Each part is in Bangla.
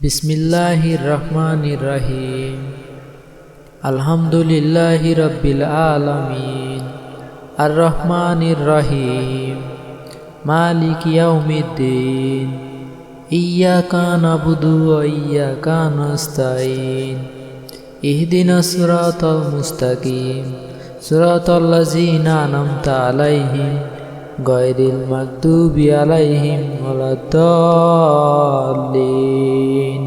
বিসমিল্লাহির রহমানির রহিম। আলহামদুলিল্লাহি রাব্বিল আলামিন, আর রহমানির রহিম, মালিক ইয়াউমিদ্দিন, ইয়্যাকা না'বুদু ওয়া ইয়্যাকা নাস্তাঈন, ইহদিনাস সিরাতাল মুস্তাকিম, সিরাতাল্লাযীনা আন'আমতা আলাইহিম গায়রিল মাগদুবি আলাইহিম ওয়ালাদ-দাল্লিন।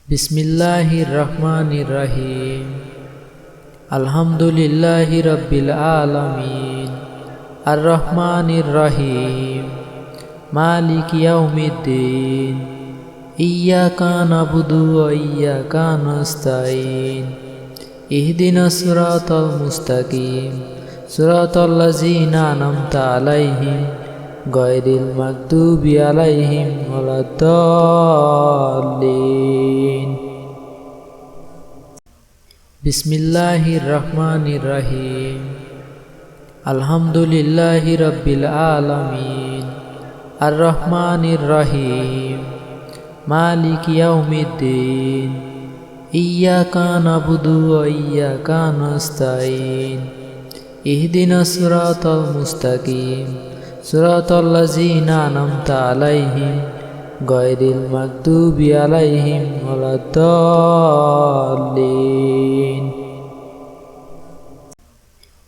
বিসমিল্লাহির রহমানির রহিম। আলহামদুলিল্লাহি রাব্বিল আলামিন, আর রহমানির রহিম, মালিক ইয়াউমিদ্দিন, ইয়্যাকা না'বুদু ওয়া ইয়্যাকা নাস্তাঈন, ইহদিনাস সিরাতাল মুস্তাকিম, সিরাতাল্লাযীনা আন'আমতা আলাইহিম গায়রিল মাগদুবি আলাইহিম ওয়ালাদ-দাল্লিন। বিসমিল্লাহির রহমানির রহিম। আলহামদুলিল্লাহি রাব্বিল আলামিন, আর রহমানির রহিম, মালিক ইয়াউমিদ্দিন, ইয়্যাকা না'বুদু ওয়া ইয়্যাকা নাস্তাঈন, ইহদিনাস সিরাতাল মুস্তাকিম, সিরাতাল্লাযীনা আন'আমতা আলাইহিম গায়রিল মাগদুবি আলাইহিম ওয়ালাদ-দাল্লিন।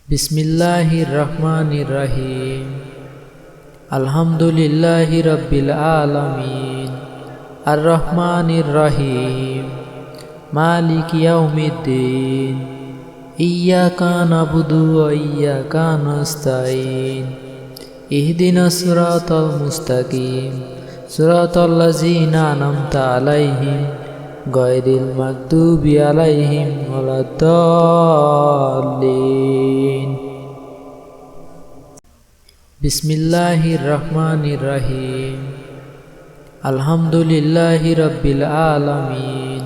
বিসমিল্লাহির রহমানির রহিম। আলহামদুলিল্লাহি রাব্বিল আলামিন, আর রহমানির রহিম, মালিক ইয়াউমিদ্দিন, ইয়্যাকা না'বুদু ওয়া ইয়্যাকা নাস্তাঈন, ইহদিনাস সিরাতাল মুস্তাকিম, সিরাতাল্লাযীনা আন'আমতা আলাইহিম গায়রিল মাগদুবি আলাইহিম ওয়ালাদ-দাল্লিন। বিসমিল্লাহির রহমানির রহিম। আলহামদুলিল্লাহি রাব্বিল আলামিন,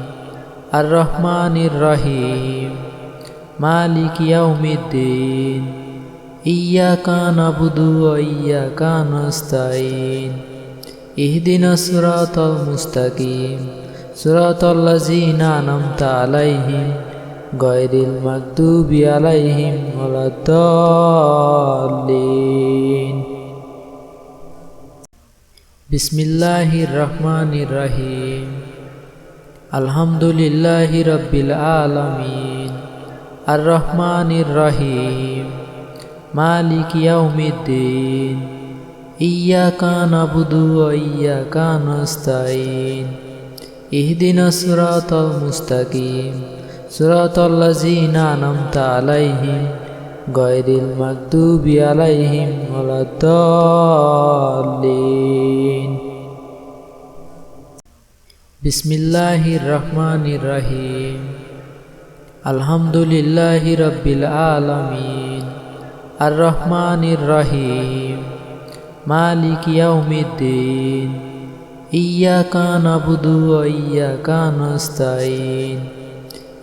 আর রহমানির রহিম, মালিক ইয়াউমিদ্দিন, ইয়্যাকা না'বুদু ওয়া ইয়্যাকা নাস্তাঈন, ইহদিনাস সিরাতাল মুস্তাকিম, সিরাতাল্লাযীনা আন'আমতা আলাইহিম গায়রিল মাগদুবি আলাইহিম ওয়ালাদ-দাল্লিন। বিসমিল্লাহির রহমানির রহিম। আলহামদুলিল্লাহি রাব্বিল আলামিন, আর রহমানির রহিম, মালিক ইয়াউমিদ্দিন, ইয়্যাকা না'বুদু ওয়া ইয়্যাকা নাস্তাঈন, ইহদিনাস সিরাতাল মুস্তাকিম, সিরাতাল্লাযীনা আন'আমতা আলাইহিম গায়রিল মাগদুবি আলাইহিম ওয়ালাদ-দাল্লিন। বিসমিল্লাহির রহমানির রহিম। আলহামদুলিল্লাহি রাব্বিল আলামিন, আর রহমানির রহিম, মালিক ইয়াউমিদ্দিন, ইয়্যাকা না'বুদু ওয়া ইয়্যাকা নাস্তাঈন,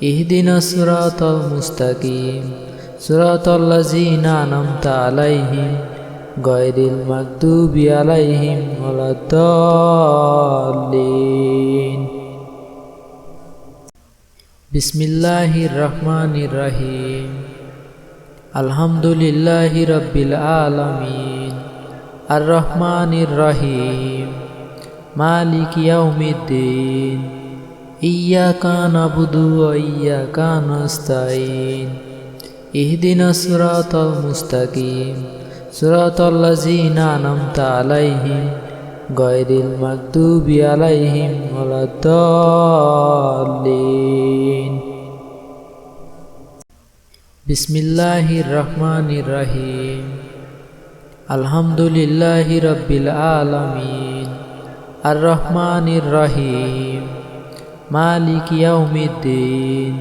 ইহদিনাস সিরাতাল মুস্তাকিম, সিরাতাল্লাযীনা আন'আমতা আলাইহিম গায়রিল মাগদুবি আলাইহিম ওয়ালাদ-দাল্লিন। বিসমিল্লাহির রহমানির রহিম। আলহামদুলিল্লাহি রাব্বিল আলামিন, আর রহমানির রহিম, মালিক ইয়াউমিদ্দিন, ইয়্যাকা না'বুদু ওয়া ইয়্যাকা নাস্তাঈন, ইহদিনাস সিরাতাল মুস্তাকিম, সিরাতাল্লাযীনা আন'আমতা আলাইহিম গায়রিল মাগদুবি আলাইহিম ওয়ালাদ-দাল্লিন। বিসমিল্লাহির রহমানির রহিম। আলহামদুলিল্লাহি রাব্বিল আলামিন, আর রহমানির রহিম, মালিক ইয়াউমিদ্দিন,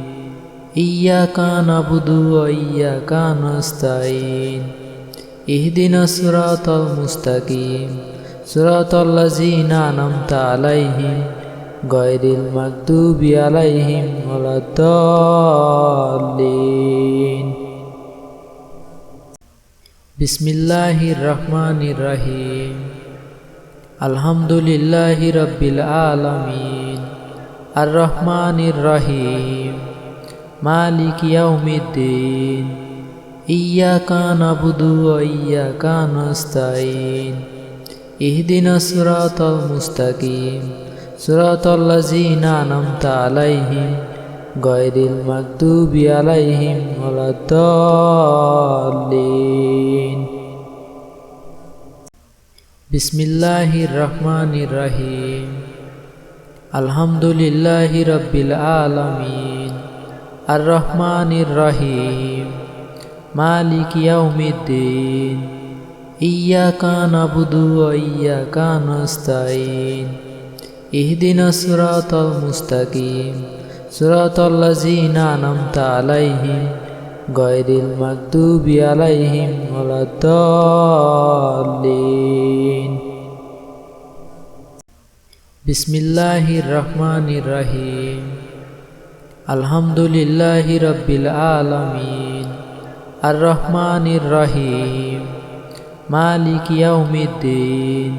ইয়্যাকা না'বুদু ওয়া ইয়্যাকা নাস্তাঈন, ইহদিনাস সিরাতাল মুস্তাকিম, সিরাতাল্লাযীনা আন'আমতা আলাইহিম গায়রিল মাগদুবি আলাইহিম ওয়ালাদ-দাল্লিন। বিসমিল্লাহির রহমানির রহিম। আলহামদুলিল্লাহি রাব্বিল আলামিন আর রহমানির রহিম মালিকি ইয়াউমিদ্দিন ইয়্যাকা না'বুদু ওয়া ইয়্যাকা নাস্তাঈন ইহদিনাস সিরাতাল মুস্তাকিম সিরাতাল্লাযীনা আন'আমতা আলাইহিম গায়রিল মাগদুবি আলাইহিম ওয়ালাদ-দাল্লিন। বিসমিল্লাহির রহমানির রহিম আলহামদুলিল্লাহি রাব্বিল আলামিন আর রহমানির রহিম মালিকি ইয়াউমিদ্দিন ইয়্যাকা না'বুদু ওয়া ইয়্যাকা নাস্তাঈন ইহদিনাস সিরাতাল মুস্তাকিম সিরাতাল্লাযীনা আন'আমতা আলাইহিম গায়রিল মাগদুবি আলাইহিম ওয়ালাদ-দাল্লিন। বিসমিল্লাহির রহমানির রহিম আলহামদুলিল্লাহি রাব্বিল আলামিন আর রহমানির রহিম মালিকি ইয়াউমিদ্দিন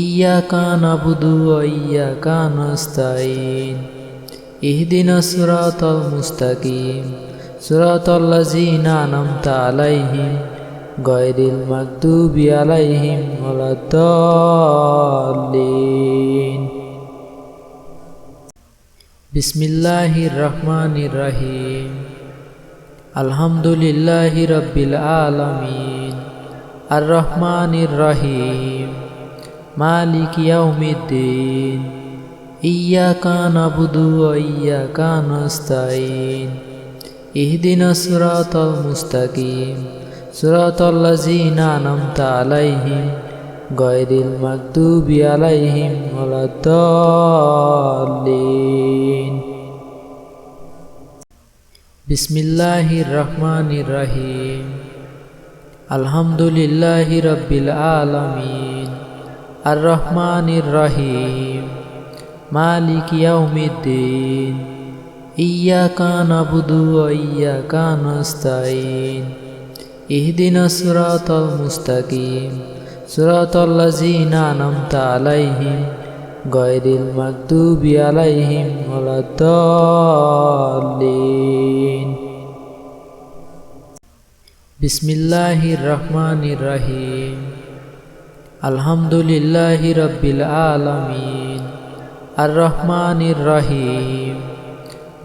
ইয়্যাকা না'বুদু ওয়া ইয়্যাকা নাস্তাঈন ইহদিনাস সিরাতাল মুস্তাকিম সিরাতাল্লাযীনা আন'আমতা আলাইহিম গায়রিল মাগদুবি আলাইহিম ওয়ালাদ-দাল্লিন। বিসমিল্লাহির রহমানির রহিম আলহামদুলিল্লাহি রাব্বিল আলামিন আর রহমানির রহিম মালিকি ইয়াউমিদ্দিন ইয়্যাকা না'বুদু ওয়া ইয়্যাকা নাস্তাঈন ইহদিনাস সিরাতাল মুস্তাকিম সিরাতাল্লাযীনা আন'আমতা আলাইহিম গায়রিল মাগদুবি আলাইহিম ওয়ালাদ-দাল্লিন। বিসমিল্লাহির রহমানির রহিম আলহামদুলিল্লাহি রাব্বিল আলামিন আর রহমানির রহিম মালিকি ইয়াউমিদ্দিন ইয়্যাকা না'বুদু ওয়া ইয়্যাকা নাস্তাঈন ইহদিনাস সিরাতাল মুস্তাকিম সিরাতাল্লাযীনা আন'আমতা আলাইহিম গায়রিল মাগদুবি আলাইহিম ওয়ালাদ-দাল্লিন। বিসমিল্লাহির রহমানির রহিম আলহামদুলিল্লাহি রাব্বিল আলামিন আর রহমানির রহিম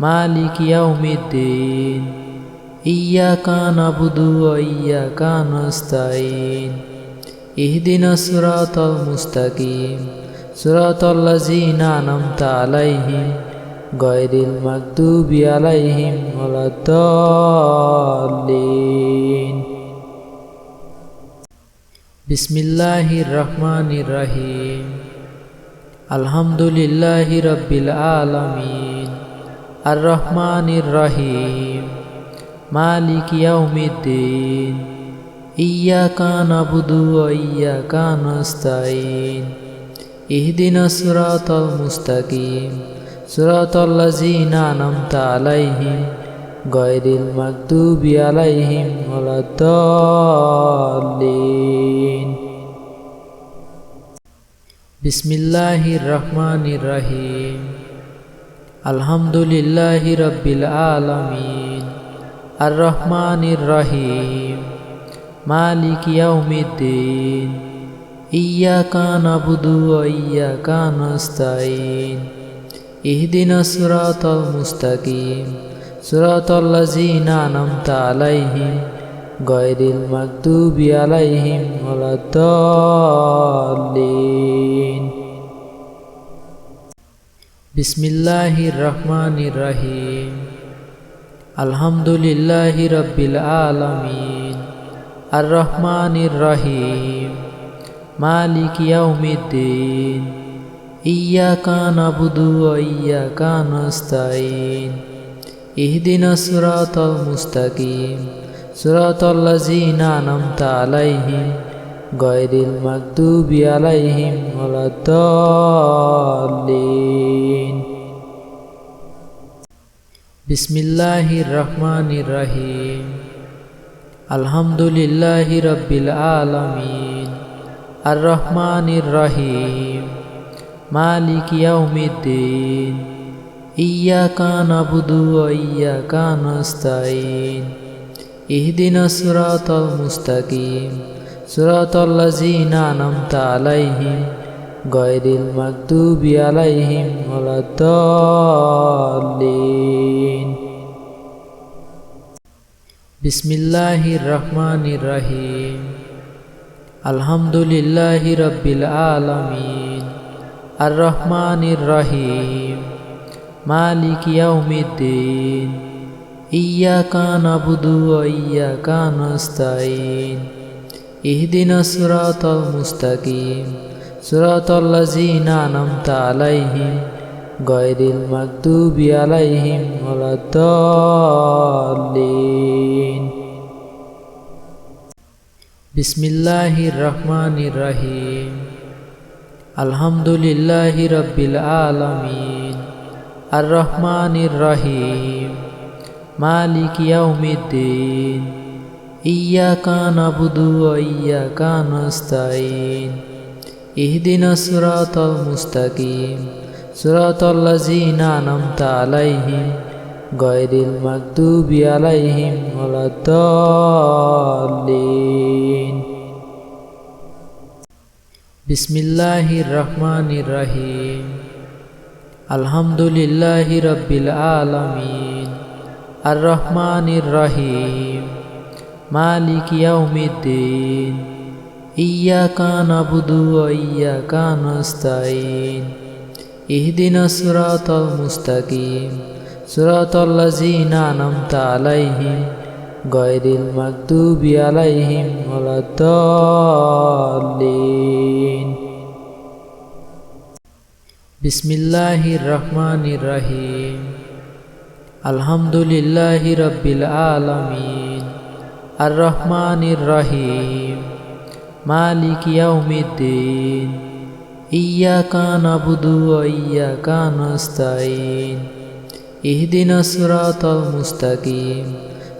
মালিকি ইয়াউমিদ্দিন ইয়্যাকা না'বুদু ওয়া ইয়্যাকা নাস্তাঈন ইহদিনাস সিরাতাল মুস্তাকিম সিরাতাল্লাযীনা আন'আমতা আলাইহিম গায়রিল মাগদুবি আলাইহিম ওয়ালাদ-দাল্লিন। বিসমিল্লাহির রহমানির রহিম। আলহামদুলিল্লাহি রাব্বিল আলামিন আর রহমানির রহিম মালিকি ইয়াউমিদ্দিন ইয়্যাকা না'বুদু ওয়া ইয়্যাকা নাস্তাঈন ইহদিনাস সিরাতাল মুস্তাকিম সিরাতাল্লাযীনা আন'আমতা আলাইহিম গায়রিল মাগদুবি আলাইহিম ওয়ালাদ-দাল্লিন। বিসমিল্লাহির রহমানির রহিম। আলহামদুলিল্লাহি রাব্বিল আলামিন আর রহমানির রহিম মালিকি ইয়াউমিদ্দিন ইয়্যাকা না'বুদু ওয়া ইয়্যাকা নাস্তাঈন ইহদিনাস সিরাতাল মুস্তাকিম সিরাতাল্লাযীনা আন'আমতা আলাইহিম গায়রিল মাগদুবি আলাইহিম ওয়ালাদ-দাল্লিন। বিসমিল্লাহির রহমানির রহিম। আলহামদুলিল্লাহি রাব্বিল আলামিন আর রহমানির রহিম মালিকি ইয়াউমিদ্দিন ইয়্যাকা না'বুদু ওয়া ইয়্যাকা নাস্তাঈন ইহদিনাস সিরাতাল মুস্তাকিম সিরাতাল্লাযীনা আন'আমতা আলাইহিম গায়রিল মাগদুবি আলাইহিম ওয়ালাদ-দাল্লিন। বিসমিল্লাহির রহমানির রহিম। আলহামদুলিল্লাহি রাব্বিল আলামিন আর রহমানির রহিম মালিক ইয়াউমিদ্দিন ইয়্যাকা না'বুদু ওয়া ইয়্যাকা নাস্তাঈন ইহদিনাস সিরাতাল মুস্তাকিম সিরাতাল্লাযীনা আন'আমতা আলাইহিম গায়রিল মাগদুবি আলাইহিম ওয়ালাদ-দাল্লিন। বিসমিল্লাহির রহমানির রহিম আলহামদুলিল্লাহি রাব্বিল আলামিন আর রহমানির রহিম মালিক ইয়াউমিদ্দিন ইয়্যাকা না'বুদু ওয়া ইয়্যাকা নাস্তাঈন ইহদিনাস সিরাতাল মুস্তাকিম সিরাতাল্লাযীনা আন'আমতা আলাইহিম গায়রিল মাগদুবি আলাইহিম ওয়ালাদ-দাল্লিন। বিসমিল্লাহির রহমানির রহিম আলহামদুলিল্লাহি রাব্বিল আলামিন আর রহমানির রহিম মালিক ইয়াউমিদ্দিন ইয়্যাকা না'বুদু ওয়া ইয়্যাকা নাস্তাঈন ইহদিনাস সিরাতাল মুস্তাকিম সিরাতাল্লাযীনা আন'আমতা আলাইহিম গায়রিল মাগদুবি আলাইহিম ওয়ালাদ-দাল্লিন। বিসমিল্লাহির রহমানির রহিম আলহামদুলিল্লাহি রাব্বিল আলামিন আর রহমানির রহিম মালিক ইয়াউমিদ্দিন ইয়্যাকা না'বুদু ওয়া ইয়্যাকা নাস্তাঈন ইহদিনাস সিরাতাল মুস্তাকিম সিরাতাল্লাযীনা আন'আমতা আলাইহিম গায়রিল মাগদুবি আলাইহিম ওয়ালাদ-দাল্লিন। বিসমিল্লাহির রহমানির রহিম আলহামদুলিল্লাহি রাব্বিল আলামিন আর রহমানির রহিম মালিক ইয়াউমিদ্দিন ইয়্যাকা না'বুদু ওয়া ইয়্যাকা নাস্তাঈন ইহদিনাস সিরাতাল মুস্তাকিম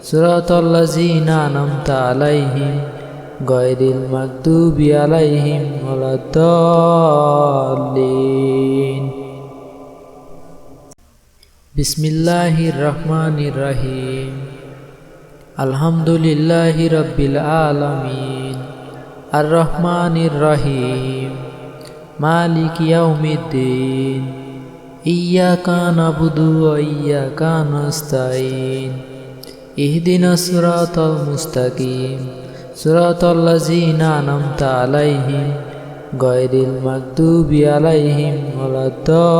সিরাতাল্লাযীনা আন'আমতা আলাইহিম গায়রিল মাগদুবি আলাইহিম ওয়ালাদ-দাল্লিন। বিসমিল্লাহির রহমানির রহিম আলহামদুলিল্লাহি রাব্বিল আলামিন আর রহমানির রহিম মালিক ইয়াউমিদ্দিন ইয়্যাকা না'বুদু ওয়া ইয়্যাকা নাস্তাঈন ইহদিনাস সিরাতাল মুস্তাকিম সিরাতাল্লাযীনা আন'আমতা আলাইহিম গায়রিল মাগদুবি আলাইহিম ওয়ালাদ-দাল্লিন।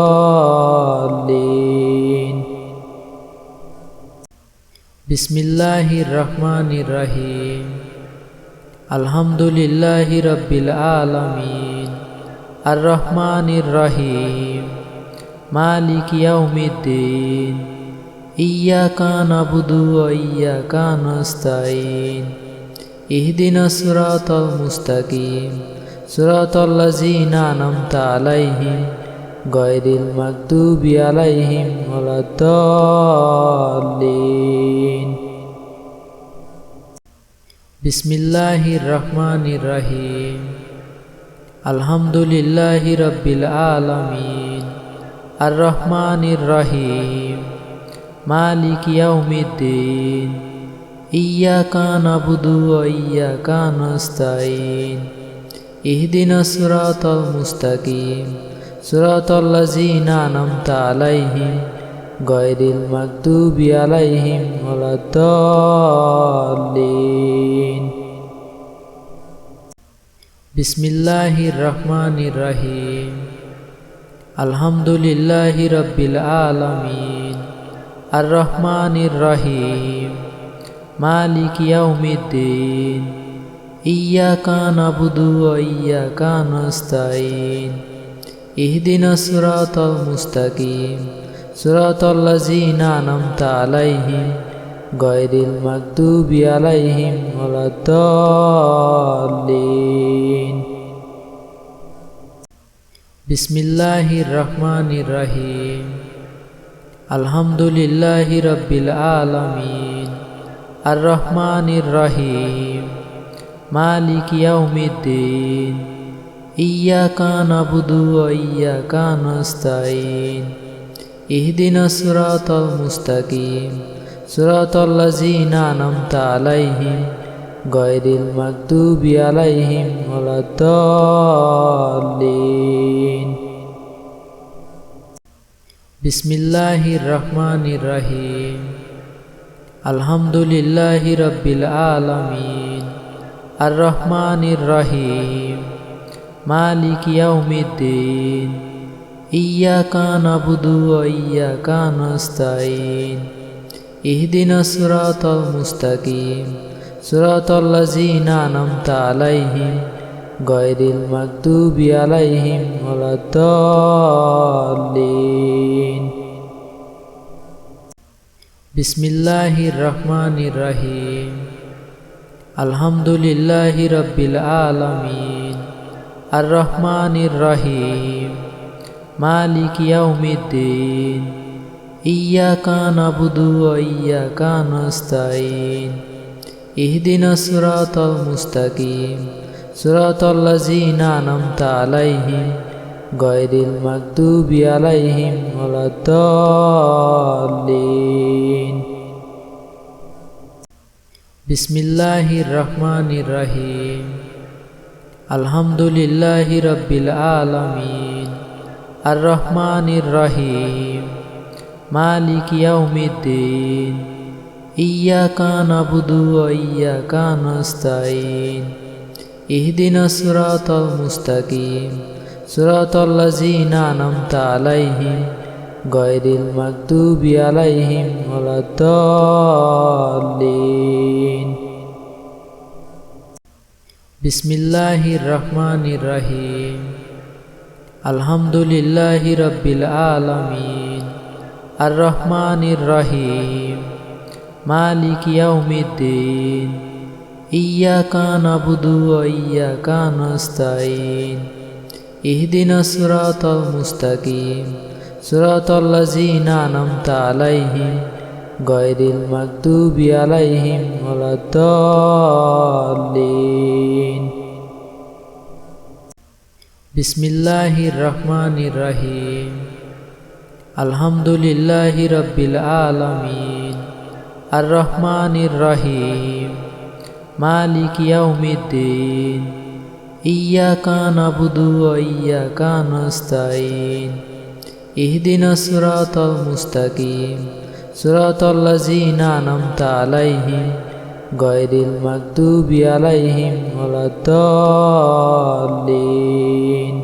বিসমিল্লাহির রহমানির রহিম আলহামদুলিল্লাহি রাব্বিল আলামিন আর রহমানির রহিম মালিক ইয়াউমিদ্দিন ইয়্যাকা না'বুদু ওয়া ইয়্যাকা নাস্তাঈন ইহদিনাস সিরাতাল মুস্তাকিম সিরাতাল্লাযীনা আন'আমতা আলাইহিম গায়রিল মাগদুবি আলাইহিম ওয়ালাদ-দাল্লিন। বিসমিল্লাহির রহমানির রহিম আলহামদুলিল্লাহি রাব্বিল আলামিন আর রহমানির রহিম মালিক ইয়াউমিদ্দিন ইয়্যাকা না'বুদু ওয়া ইয়্যাকা নাস্তাঈন ইহদিনাস সিরাতাল মুস্তাকিম সিরাতাল্লাযীনা আন'আমতা আলাইহিম গায়রিল মাগদুবি আলাইহিম ওয়ালাদ-দাল্লিন। বিসমিল্লাহির রহমানির রহিম আলহামদুলিল্লাহি রাব্বিল আলামিন আর রহমানির রহিম মালিক ইয়াউমিদ্দিন ইয়্যাকা না'বুদু ওয়া ইয়্যাকা নাস্তাঈন ইহদিনাস সিরাতাল মুস্তাকিম সিরাতাল্লাযীনা আন'আমতা আলাইহিম গায়রিল মাগদুবি আলাইহিম ওয়ালাদ-দাল্লিন। বিসমিল্লাহির রহমানির রহিম আলহামদুলিল্লাহি রাব্বিল আলামিন আর রহমানির রহিম মালিক ইয়াউমিদ্দিন ইয়্যাকা নাবুদু ওয়া ইয়্যাকা নাস্তাঈন ইহদিনাস সিরাতাল মুস্তাকিম সিরাতাল্লাযীনা আন'আমতা আলাইহিম গায়রিল মাগদুবি আলাইহিম ওয়ালাদ-দাল্লিন। বিসমিল্লাহির রহমানির রহিম। আলহামদুলিল্লাহি রাব্বিল আলামিন আর রহমানির রহিম মালিকি ইয়াউমিদ্দিন ইয়্যাকা নাবুদু ওয়া ইয়্যাকা নাস্তাঈন ইহদিনাস সিরাতাল মুস্তাকিম সিরাতাল্লাযীনা আন'আমতা আলাইহিম গায়রিল মাগদুবি আলাইহিম ওয়ালাদ-দাল্লিন। বিসমিল্লাহির রহমানির রহিম। আলহামদুলিল্লাহি রাব্বিল আলামিন আর রহমানির রহিম মালিকি ইয়াউমিদ্দিন ইয়্যাকা নাবুদু ওয়া ইয়্যাকা নাস্তাঈন ইহদিনাস সিরাতাল মুস্তাকিম সিরাতাল্লাযীনা আন'আমতা আলাইহিম গায়রিল মাগদুবি আলাইহিম ওয়ালাদ-দাল্লিন। বিসমিল্লাহির রহমানির রহিম। আলহামদুলিল্লাহি রাব্বিল আলামিন আর রহমানির রহিম মালিকি ইয়াউমিদ্দিন ইয়্যাকা নাবুদু ওয়া ইয়্যাকা নাস্তাঈন ইহদিনাস সিরাতাল মুস্তাকিম সিরাতাল্লাযীনা আন'আমতা আলাইহিম গায়রিল মাগদুবি আলাইহিম ওয়ালাদ-দাল্লিন। বিসমিল্লাহির রহমানির রহিম। আলহামদুলিল্লাহি রাব্বিল আলামিন আর রহমানির রহিম মালিকি ইয়াউমিদ্দিন ইয়্যাকা নাবুদু ওয়া ইয়্যাকা নাস্তাঈন ইহদিনাস সিরাতাল মুস্তাকিম সিরাতাল্লাযীনা আন'আমতা আলাইহিম গায়রিল মাগদুবি আলাইহিম ওয়ালাদ-দাল্লিন। বিসমিল্লাহির রহমানির রহিম। আলহামদুলিল্লাহি রাব্বিল আলামিন আর রহমানির রহিম মালিকি ইয়াউমিদ্দিন ইয়্যাকা নাবুদু ওয়া ইয়্যাকা নাস্তাঈন ইহদিনাস সিরাতাল মুস্তাকিম সিরাতাল্লাযীনা আন'আমতা আলাইহিম গায়রিল মাগদুবি আলাইহিম ওয়ালাদ-দাল্লিন।